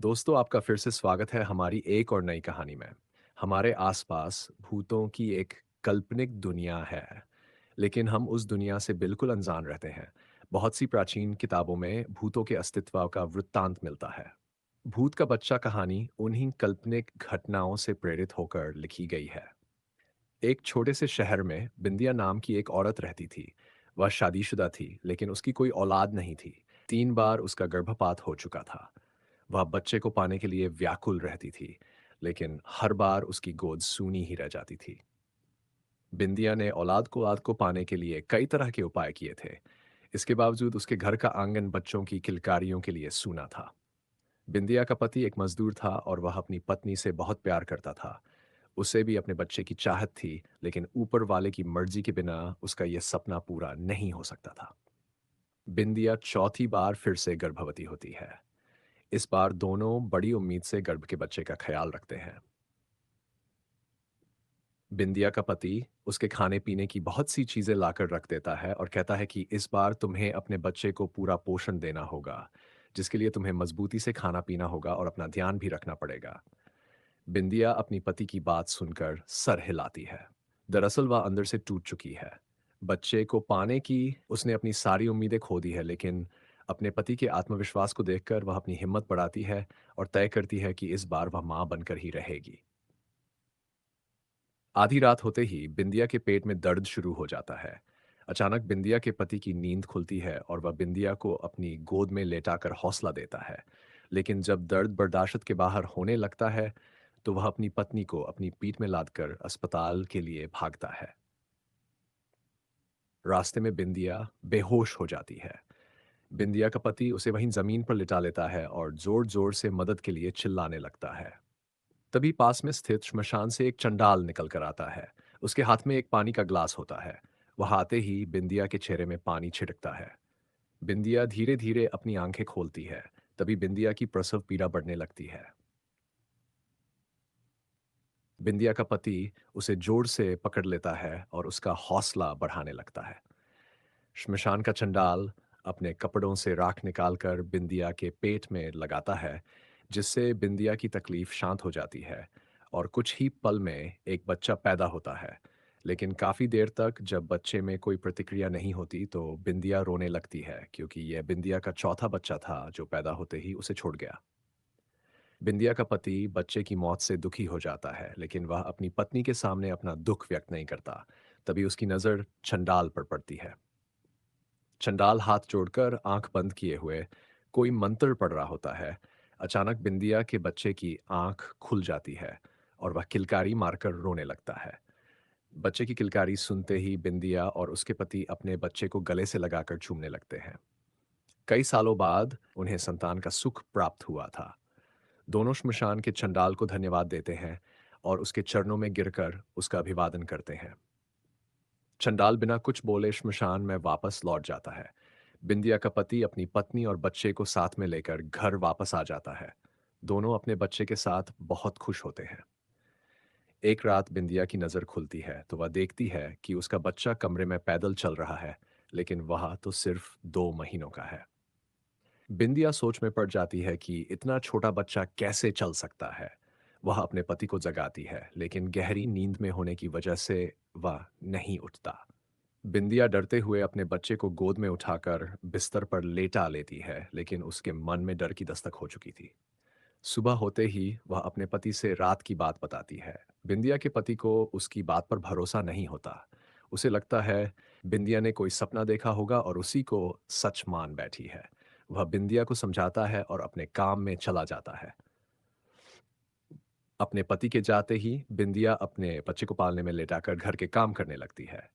दोस्तों, आपका फिर से स्वागत है हमारी एक और नई कहानी में। हमारे आसपास भूतों की एक काल्पनिक दुनिया है, लेकिन हम उस दुनिया से बिल्कुल अनजान रहते हैं। बहुत सी प्राचीन किताबों में भूतों के अस्तित्व का वृत्तांत मिलता है। भूत का बच्चा कहानी उन्हीं काल्पनिक घटनाओं से प्रेरित होकर लिखी गई है। एक छोटे से शहर में बिंदिया नाम की एक औरत रहती थी। वह शादीशुदा थी, लेकिन उसकी कोई औलाद नहीं थी। 3 बार उसका गर्भपात हो चुका था। वह बच्चे को पाने के लिए व्याकुल रहती थी, लेकिन हर बार उसकी गोद सूनी ही रह जाती थी। बिंदिया ने औलाद को पाने के लिए कई तरह के उपाय किए थे। इसके बावजूद उसके घर का आंगन बच्चों की किलकारियों के लिए सूना था। बिंदिया का पति एक मजदूर था और वह अपनी पत्नी से बहुत प्यार करता था। उसे भी अपने बच्चे की चाहत थी, लेकिन ऊपर वाले की मर्जी के बिना उसका यह सपना पूरा नहीं हो सकता था। बिंदिया चौथी बार फिर से गर्भवती होती है। इस बार दोनों बड़ी उम्मीद से गर्भ के बच्चे का ख्याल रखते हैं। बिंदिया का पति उसके खाने पीने की बहुत सी चीजें लाकर रख देता है और कहता है कि इस बार तुम्हें अपने बच्चे को पूरा पोषण देना होगा, जिसके लिए तुम्हें मजबूती से खाना पीना होगा और अपना ध्यान भी रखना पड़ेगा। बिंदिया अपनी पति की बात सुनकर सर हिलाती है। दरअसल वह अंदर से टूट चुकी है। बच्चे को पाने की उसने अपनी सारी उम्मीदें खो दी है, लेकिन अपने पति के आत्मविश्वास को देखकर वह अपनी हिम्मत बढ़ाती है और तय करती है कि इस बार वह मां बनकर ही रहेगी। आधी रात होते ही बिंदिया के पेट में दर्द शुरू हो जाता है। अचानक बिंदिया के पति की नींद खुलती है और वह बिंदिया को अपनी गोद में लेटाकर हौसला देता है। लेकिन जब दर्द बर्दाश्त के बाहर होने लगता है, तो वह अपनी पत्नी को अपनी पीठ में लादकर अस्पताल के लिए भागता है। रास्ते में बिंदिया बेहोश हो जाती है। बिंदिया का पति उसे वहीं जमीन पर लिटा लेता है और जोर जोर से मदद के लिए चिल्लाने लगता है। तभी पास में स्थित श्मशान से एक चंडाल निकल कर आता है। उसके हाथ में एक पानी का ग्लास होता है। वह आते ही बिंदिया के चेहरे में पानी छिड़कता है। बिंदिया धीरे धीरे अपनी आंखें खोलती है। तभी बिंदिया की प्रसव पीड़ा बढ़ने लगती है। बिंदिया का पति उसे जोर से पकड़ लेता है और उसका हौसला बढ़ाने लगता है। श्मशान का चंडाल अपने कपड़ों से राख निकालकर बिंदिया के पेट में लगाता है, जिससे बिंदिया की तकलीफ शांत हो जाती है और कुछ ही पल में एक बच्चा पैदा होता है। लेकिन काफी देर तक जब बच्चे में कोई प्रतिक्रिया नहीं होती, तो बिंदिया रोने लगती है, क्योंकि यह बिंदिया का चौथा बच्चा था जो पैदा होते ही उसे छोड़ गया। बिंदिया का पति बच्चे की मौत से दुखी हो जाता है, लेकिन वह अपनी पत्नी के सामने अपना दुख व्यक्त नहीं करता। तभी उसकी नजर चंडाल पर पड़ती है। चंडाल हाथ जोड़कर आंख बंद किए हुए कोई मंत्र पढ़ रहा होता है। अचानक बिंदिया के बच्चे की आंख खुल जाती है और वह किलकारी मारकर रोने लगता है। बच्चे की किलकारी सुनते ही बिंदिया और उसके पति अपने बच्चे को गले से लगाकर चूमने लगते हैं। कई सालों बाद उन्हें संतान का सुख प्राप्त हुआ था। दोनों श्मशान के चंडाल को धन्यवाद देते हैं और उसके चरणों में गिरकर उसका अभिवादन करते हैं। चंडाल बिना कुछ बोले श्मशान में वापस लौट जाता है। बिंदिया का पति अपनी पत्नी और बच्चे को साथ में लेकर घर वापस आ जाता है। दोनों अपने बच्चे के साथ बहुत खुश होते हैं। एक रात बिंदिया की नजर खुलती है तो वह देखती है कि उसका बच्चा कमरे में पैदल चल रहा है, लेकिन वह तो सिर्फ 2 महीनों का है। बिंदिया सोच में पड़ जाती है कि इतना छोटा बच्चा कैसे चल सकता है। वह अपने पति को जगाती है, लेकिन गहरी नींद में होने की वजह से वह नहीं उठता। बिंदिया डरते हुए अपने बच्चे को गोद में उठाकर बिस्तर पर लेटा लेती है, लेकिन उसके मन में डर की दस्तक हो चुकी थी। सुबह होते ही वह अपने पति से रात की बात बताती है। बिंदिया के पति को उसकी बात पर भरोसा नहीं होता। उसे लगता है बिंदिया ने कोई सपना देखा होगा और उसी को सच मान बैठी है। वह बिंदिया को समझाता है और अपने काम में चला जाता है। अपने पति के जाते ही बिंदिया अपने बच्चे को पालने में लेटाकर घर के काम करने लगती है।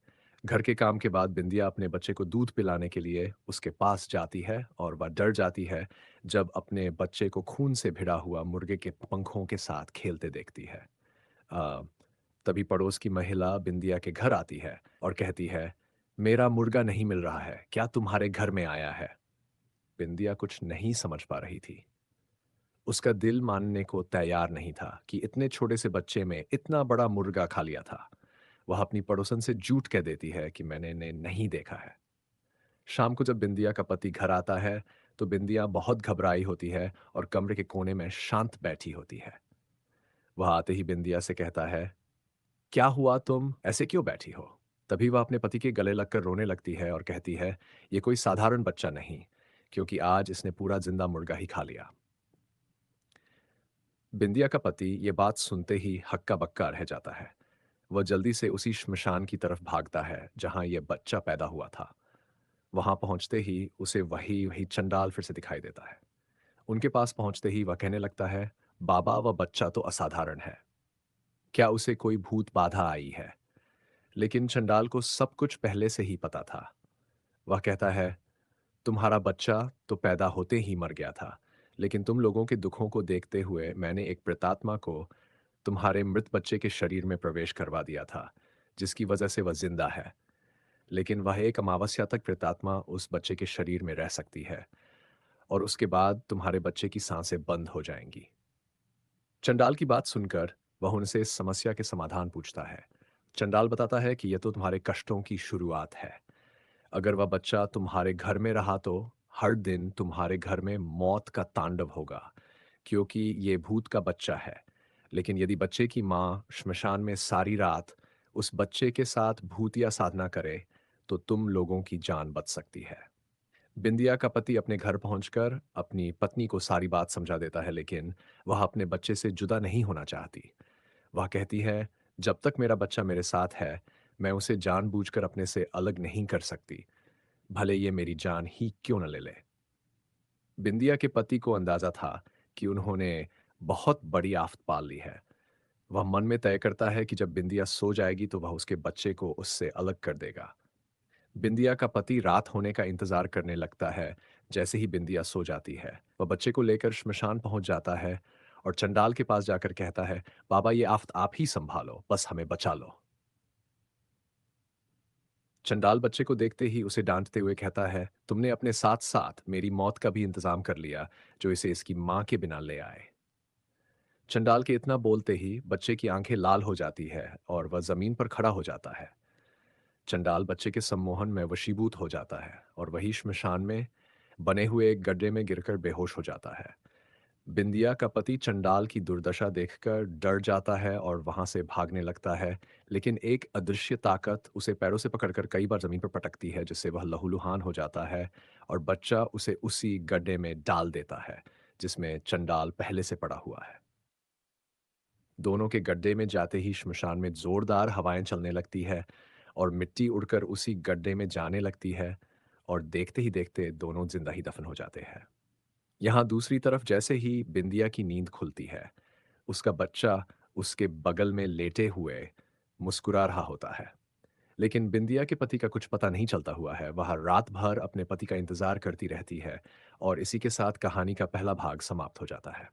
घर के काम के बाद बिंदिया अपने बच्चे को दूध पिलाने के लिए उसके पास जाती है और वह डर जाती है जब अपने बच्चे को खून से भिड़ा हुआ मुर्गे के पंखों के साथ खेलते देखती है। अ, तभी पड़ोस की महिला बिंदिया के घर आती है और कहती है, मेरा मुर्गा नहीं मिल रहा है, क्या तुम्हारे घर में आया है? बिंदिया कुछ नहीं समझ पा रही थी। उसका दिल मानने को तैयार नहीं था कि इतने छोटे से बच्चे में इतना बड़ा मुर्गा खा लिया था। वह अपनी पड़ोसन से झूठ कह देती है कि मैंने इन्हें नहीं देखा है। शाम को जब बिंदिया का पति घर आता है, तो बिंदिया बहुत घबराई होती है और कमरे के कोने में शांत बैठी होती है। वह आते ही बिंदिया से कहता है, क्या हुआ, तुम ऐसे क्यों बैठी हो? तभी वह अपने पति के गले लगकर रोने लगती है और कहती है, ये कोई साधारण बच्चा नहीं, क्योंकि आज इसने पूरा जिंदा मुर्गा ही खा लिया। बिंदिया का पति ये बात सुनते ही हक्का बक्का रह जाता है। वह जल्दी से उसी श्मशान की तरफ भागता है जहां यह बच्चा पैदा हुआ था। वहां पहुंचते ही उसे वही वही चंडाल फिर से दिखाई देता है। उनके पास पहुंचते ही वह कहने लगता है, बाबा, वह बच्चा तो असाधारण है। क्या उसे कोई भूत बाधा आई है? लेकिन चंडाल को सब कुछ पहले से ही पता था। वह कहता है, तुम्हारा बच्चा तो पैदा होते ही मर गया था, लेकिन तुम लोगों के दुखों को देखते हुए मैंने एक प्रेतात्मा को तुम्हारे मृत बच्चे के शरीर में प्रवेश करवा दिया था, जिसकी वजह से वह जिंदा है। लेकिन वह एक अमावस्या तक प्रेतात्मा उस बच्चे के शरीर में रह सकती है, और उसके बाद तुम्हारे बच्चे की सांसें बंद हो जाएंगी। चंडाल की बात सुनकर वह उनसे इस समस्या के समाधान पूछता है। चंडाल बताता है कि यह तो तुम्हारे कष्टों की शुरुआत है। अगर वह बच्चा तुम्हारे घर में रहा तो हर दिन तुम्हारे घर में मौत का तांडव होगा, क्योंकि ये भूत का बच्चा है। लेकिन यदि बच्चे की माँ श्मशान में सारी रात उस बच्चे के साथ भूतिया साधना करे, तो तुम लोगों की जान बच सकती है। बिंदिया का पति अपने घर पहुंचकर अपनी पत्नी को सारी बात समझा देता है, लेकिन वह अपने बच्चे से जुदा नहीं होना चाहती। वह कहती है, जब तक मेरा बच्चा मेरे साथ है, मैं उसे जानबूझकर अपने से अलग नहीं कर सकती, भले ये मेरी जान ही क्यों न ले ले। बिंदिया के पति को अंदाजा था कि उन्होंने बहुत बड़ी आफत पाल ली है। वह मन में तय करता है कि जब बिंदिया सो जाएगी तो वह उसके बच्चे को उससे अलग कर देगा। बिंदिया का पति रात होने का इंतजार करने लगता है। जैसे ही बिंदिया सो जाती है, वह बच्चे को लेकर श्मशान पहुंच जाता है और चंडाल के पास जाकर कहता है, बाबा, ये आफत आप ही संभालो, बस हमें बचा लो। चंडाल बच्चे को देखते ही उसे डांटते हुए कहता है, तुमने अपने साथ साथ मेरी मौत का भी इंतजाम कर लिया, जो इसे इसकी मां के बिना ले आए। चंडाल के इतना बोलते ही बच्चे की आंखें लाल हो जाती है और वह जमीन पर खड़ा हो जाता है। चंडाल बच्चे के सम्मोहन में वशीभूत हो जाता है और वही श्मशान में बने हुए एक गड्ढे में गिरकर बेहोश हो जाता है। बिंदिया का पति चंडाल की दुर्दशा देखकर डर जाता है और वहां से भागने लगता है, लेकिन एक अदृश्य ताकत उसे पैरों से पकड़कर कई बार जमीन पर पटकती है, जिससे वह लहूलुहान हो जाता है और बच्चा उसे उसी गड्ढे में डाल देता है जिसमें चंडाल पहले से पड़ा हुआ है। दोनों के गड्ढे में जाते ही श्मशान में जोरदार हवाएं चलने लगती है और मिट्टी उड़कर उसी गड्ढे में जाने लगती है, और देखते ही देखते दोनों जिंदा ही दफन हो जाते हैं। यहाँ दूसरी तरफ जैसे ही बिंदिया की नींद खुलती है, उसका बच्चा उसके बगल में लेटे हुए मुस्कुरा रहा होता है। लेकिन बिंदिया के पति का कुछ पता नहीं चलता हुआ है। वह रात भर अपने पति का इंतजार करती रहती है, और इसी के साथ कहानी का पहला भाग समाप्त हो जाता है।